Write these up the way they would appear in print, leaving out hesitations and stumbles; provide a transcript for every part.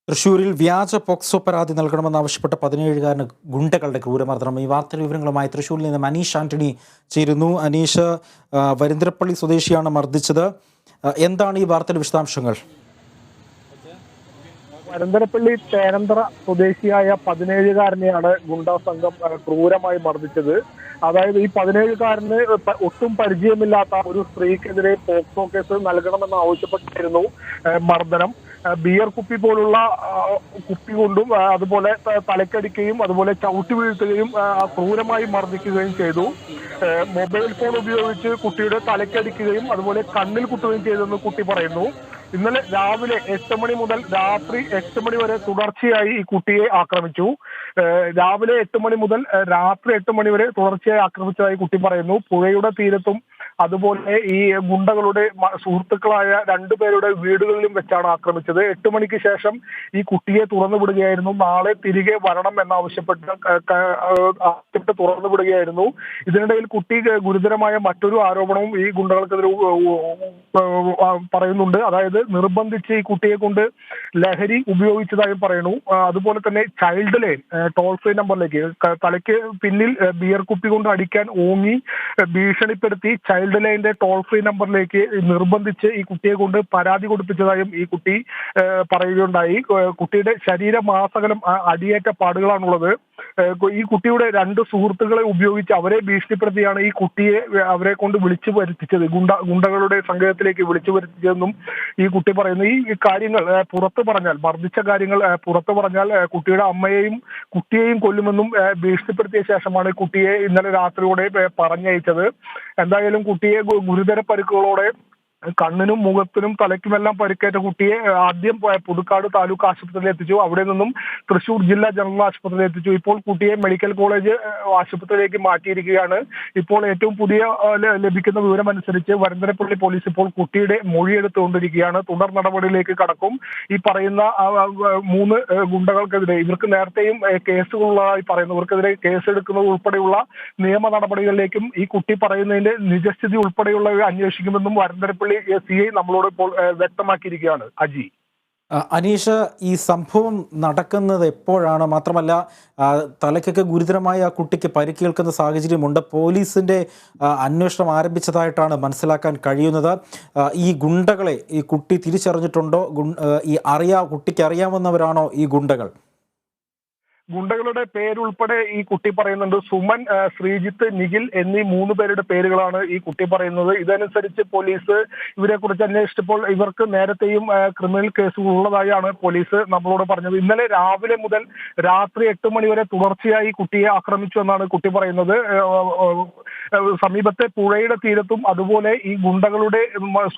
തൃശൂരിൽ വ്യാജ പോക്സോ പരാതി നൽകണമെന്നാവശ്യപ്പെട്ട 17-കാരന് ഗുണ്ടകളുടെ ക്രൂരമർദ്ദനം. ഈ വാർത്തയുടെ വിവരങ്ങളുമായി തൃശൂരിൽ നിന്ന് അനീഷ് ആന്റണി ചേരുന്നു. അനീഷ്, വരിന്ദ്രപ്പള്ളി സ്വദേശിയാണ് മർദ്ദിച്ചത്. എന്താണ് ഈ വാർത്തയുടെ വിശദാംശങ്ങൾ? വരന്തരപ്പള്ളി ചേരന്തറ സ്വദേശിയായ 17-കാരനെയാണ് ഗുണ്ടാ സംഘം ക്രൂരമായി മർദ്ദിച്ചത്. അതായത് ഈ 17-കാരന് ഒട്ടും പരിചയമില്ലാത്ത ഒരു സ്ത്രീക്കെതിരെ പോക്സോ കേസ് നൽകണമെന്ന് ആവശ്യപ്പെട്ടിരുന്നു മർദ്ദനം. ബിയർ കുപ്പി പോലുള്ള കുപ്പി കൊണ്ടും അതുപോലെ തലക്കടിക്കുകയും അതുപോലെ ചവിട്ടി വീഴ്ത്തുകയും ക്രൂരമായി മർദ്ദിക്കുകയും ചെയ്തു. മൊബൈൽ ഫോൺ ഉപയോഗിച്ച് കുട്ടിയുടെ തലക്കടിക്കുകയും അതുപോലെ കണ്ണിൽ കുത്തുകയും ചെയ്തെന്ന് കുട്ടി പറയുന്നു. ഇന്നലെ രാവിലെ 8 മണി മുതൽ രാത്രി 8 മണി വരെ തുടർച്ചയായി ഈ കുട്ടിയെ ആക്രമിച്ചു. രാവിലെ 8 മണി മുതൽ രാത്രി 8 മണി വരെ തുടർച്ചയായി ആക്രമിച്ചതായി കുട്ടി പറയുന്നു. പുഴയുടെ തീരത്തും അതുപോലെ ഈ ഗുണ്ടകളുടെ സുഹൃത്തുക്കളായ 2 പേരുടെ വീടുകളിലും വെച്ചാണ് ആക്രമിച്ചത്. 8 മണിക്ക് ശേഷം ഈ കുട്ടിയെ തുറന്നുവിടുകയായിരുന്നു. നാളെ തിരികെ വരണം എന്നാവശ്യപ്പെട്ട് തുറന്നുവിടുകയായിരുന്നു. ഇതിനിടയിൽ കുട്ടി ഗുരുതരമായ മറ്റൊരു ആരോപണവും ഈ ഗുണ്ടകൾക്കെതിരെ പറയുന്നുണ്ട്. അതായത് നിർബന്ധിച്ച് ഈ കുട്ടിയെ കൊണ്ട് ലഹരി ഉപയോഗിച്ചതായും പറയുന്നു. അതുപോലെ തന്നെ ചൈൽഡ് ലൈൻ ടോൾ ഫ്രീ നമ്പറിലേക്ക് തലയ്ക്ക് പിന്നിൽ ബിയർ കുപ്പി കൊണ്ട് അടിക്കാൻ ഓങ്ങി ഭീഷണിപ്പെടുത്തി ചൈൽഡ് ലൈനിന്റെ ടോൾ ഫ്രീ നമ്പറിലേക്ക് നിർബന്ധിച്ച് ഈ കുട്ടിയെ കൊണ്ട് പരാതി കൊടുപ്പിച്ചതായും ഈ കുട്ടി പറയുകയുണ്ടായി. കുട്ടിയുടെ ശരീരമാസകലം അടിയേറ്റ പാടുകളാണുള്ളത്. ഈ കുട്ടിയുടെ 2 സുഹൃത്തുക്കളെ ഉപയോഗിച്ച് അവരെ ഭീഷണിപ്പെടുത്തിയാണ് ഈ കുട്ടിയെ അവരെ കൊണ്ട് വിളിച്ചു വരുത്തിച്ചത്, ഗുണ്ടകളുടെ സംഘത്തിലേക്ക് വിളിച്ചു വരുത്തിച്ചതെന്നും ഈ കുട്ടി പറയുന്നു. ഈ കാര്യങ്ങൾ പുറത്തു പറഞ്ഞാൽ, മർദ്ദിച്ച കാര്യങ്ങൾ പുറത്തു പറഞ്ഞാൽ കുട്ടിയുടെ അമ്മയെയും കുട്ടിയെയും കൊല്ലുമെന്നും ഭീഷണിപ്പെടുത്തിയ ശേഷമാണ് കുട്ടിയെ ഇന്നലെ രാത്രിയോടെ പറഞ്ഞയച്ചത്. എന്തായാലും കുട്ടിയെ ഗുരുതര പരിക്കുകളോടെ കണ്ണിനും മുഖത്തിനും തലയ്ക്കുമെല്ലാം പരിക്കേറ്റ കുട്ടിയെ ആദ്യം പുതുക്കാട് താലൂക്ക് ആശുപത്രിയിൽ എത്തിച്ചു. അവിടെ നിന്നും തൃശൂർ ജില്ലാ ജനറൽ ആശുപത്രിയിൽ എത്തിച്ചു. ഇപ്പോൾ കുട്ടിയെ മെഡിക്കൽ കോളേജ് ആശുപത്രിയിലേക്ക് മാറ്റിയിരിക്കുകയാണ്. ഇപ്പോൾ ഏറ്റവും പുതിയ ലഭിക്കുന്ന വിവരമനുസരിച്ച് വരന്തരപ്പള്ളി പോലീസ് ഇപ്പോൾ കുട്ടിയുടെ മൊഴിയെടുത്തുകൊണ്ടിരിക്കുകയാണ്. തുടർ നടപടിയിലേക്ക് കടക്കും. ഈ പറയുന്ന 3 ഗുണ്ടകൾക്കെതിരെ, ഇവർക്ക് നേരത്തെയും കേസുകളുള്ളതായി പറയുന്നു, ഇവർക്കെതിരെ കേസെടുക്കുന്നത് ഉൾപ്പെടെയുള്ള നിയമ നടപടികളിലേക്കും ഈ കുട്ടി പറയുന്നതിന്റെ നിജസ്ഥിതി ഉൾപ്പെടെയുള്ളവ അന്വേഷിക്കുമെന്നും വരന്തരപ്പള്ളി CI നമ്മളോട് ഇപ്പോൾ വ്യക്തമാക്കിയിരിക്കുകയാണ്. അജി, അനീഷ്, ഈ സംഭവം നടക്കുന്നത് എപ്പോഴാണ്? മാത്രമല്ല, തലയ്ക്കൊക്കെ ഗുരുതരമായ ആ കുട്ടിക്ക് പരിക്കേൽക്കുന്ന സാഹചര്യമുണ്ട്. പോലീസിൻ്റെ അന്വേഷണം ആരംഭിച്ചതായിട്ടാണ് മനസ്സിലാക്കാൻ കഴിയുന്നത്. ഈ ഗുണ്ടകളെ ഈ കുട്ടി തിരിച്ചറിഞ്ഞിട്ടുണ്ടോ? കുട്ടിക്ക് അറിയാവുന്നവരാണോ ഈ ഗുണ്ടകൾ? ഗുണ്ടകളുടെ പേരുൾപ്പെടെ ഈ കുട്ടി പറയുന്നുണ്ട്. സുമൻ, ശ്രീജിത്ത്, നിഖിൽ എന്നീ 3 പേരുടെ പേരുകളാണ് ഈ കുട്ടി പറയുന്നത്. ഇതനുസരിച്ച് പോലീസ് ഇവരെ കുറിച്ച് അന്വേഷിച്ചപ്പോൾ ഇവർക്ക് നേരത്തെയും ക്രിമിനൽ കേസുകൾ ഉള്ളതായാണ് പോലീസ് നമ്മളോട് പറഞ്ഞത്. ഇന്നലെ രാവിലെ മുതൽ രാത്രി 8 മണി വരെ തുടർച്ചയായി കുട്ടിയെ ആക്രമിച്ചു എന്നാണ് കുട്ടി പറയുന്നത്. സമീപത്തെ പുഴയുടെ തീരത്തും അതുപോലെ ഈ ഗുണ്ടകളുടെ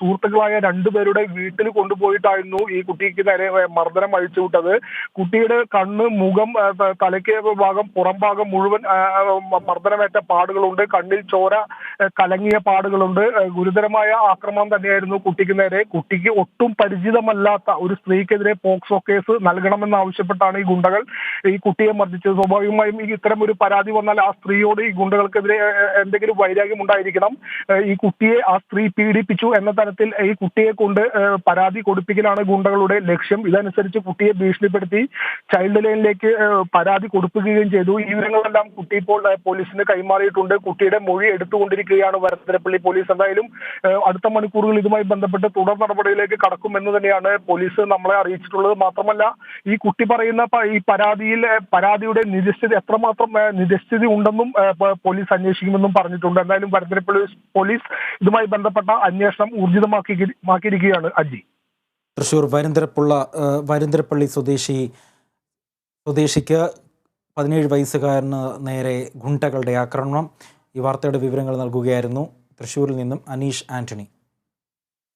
സുഹൃത്തുക്കളായ 2 പേരുടെ വീട്ടിൽ കൊണ്ടുപോയിട്ടായിരുന്നു ഈ കുട്ടിക്ക് നേരെ മർദ്ദനം അഴിച്ചുവിട്ടത്. കുട്ടിയുടെ കണ്ണ്, മുഖം, തലയ്ക്ക് ഭാഗം, പുറം ഭാഗം മുഴുവൻ മർദ്ദനമേറ്റ പാടുകളുണ്ട്. കണ്ണിൽ ചോര കലങ്ങിയ പാടുകളുണ്ട്. ഗുരുതരമായ ആക്രമണം തന്നെയായിരുന്നു കുട്ടിക്ക് നേരെ. കുട്ടിക്ക് ഒട്ടും പരിചിതമല്ലാത്ത ഒരു സ്ത്രീക്കെതിരെ പോക്സോ കേസ് നൽകണമെന്ന് ആവശ്യപ്പെട്ടാണ് ഈ ഗുണ്ടകൾ ഈ കുട്ടിയെ മർദ്ദിച്ചത്. സ്വാഭാവികമായും ഇത്തരം ഒരു പരാതി വന്നാൽ ആ സ്ത്രീയോട് ഈ ഗുണ്ടകൾക്കെതിരെ എന്തെങ്കിലും വൈരാഗ്യം ഉണ്ടായിരിക്കണം. ഈ കുട്ടിയെ ആ സ്ത്രീ പീഡിപ്പിച്ചു എന്ന തരത്തിൽ ഈ കുട്ടിയെ കൊണ്ട് പരാതി കൊടുപ്പിക്കലാണ് ഗുണ്ടകളുടെ ലക്ഷ്യം. ഇതനുസരിച്ച് കുട്ടിയെ ഭീഷണിപ്പെടുത്തി ചൈൽഡ് ലൈനിലേക്ക് പരാതി കൊടുക്കുകയും ചെയ്തു. ഈ വിവരങ്ങളെല്ലാം കുട്ടി ഇപ്പോൾ പോലീസിന് കൈമാറിയിട്ടുണ്ട്. കുട്ടിയുടെ മൊഴി എടുത്തുകൊണ്ടിരിക്കുകയാണ് വരന്തരപ്പള്ളി പോലീസ്. എന്തായാലും അടുത്ത മണിക്കൂറുകൾ ഇതുമായി ബന്ധപ്പെട്ട് തുടർ നടപടിയിലേക്ക് കടക്കുമെന്ന് തന്നെയാണ് പോലീസ് നമ്മളെ അറിയിച്ചിട്ടുള്ളത്. മാത്രമല്ല, ഈ കുട്ടി പറയുന്ന ഈ പരാതിയുടെ നിജസ്ഥിതി എത്രമാത്രം നിജസ്ഥിതി ഉണ്ടെന്നും പോലീസ് അന്വേഷിക്കുമെന്നും പറഞ്ഞിട്ടുണ്ട്. എന്തായാലും വരന്തരപ്പള്ളി പോലീസ് ഇതുമായി ബന്ധപ്പെട്ട അന്വേഷണം ഊർജിതമാക്കിയിരിക്കുകയാണ്. അജി, തൃശൂർ വരിന്ദ്രപ്പള്ളി സ്വദേശിക്ക് 17 വയസ്സുകാരന് നേരെ ഗുണ്ടകളുടെ ആക്രമണം. ഈ വാർത്തയുടെ വിവരങ്ങൾ നൽകുകയായിരുന്നു തൃശ്ശൂരിൽ നിന്നും അനീഷ് ആന്റണി.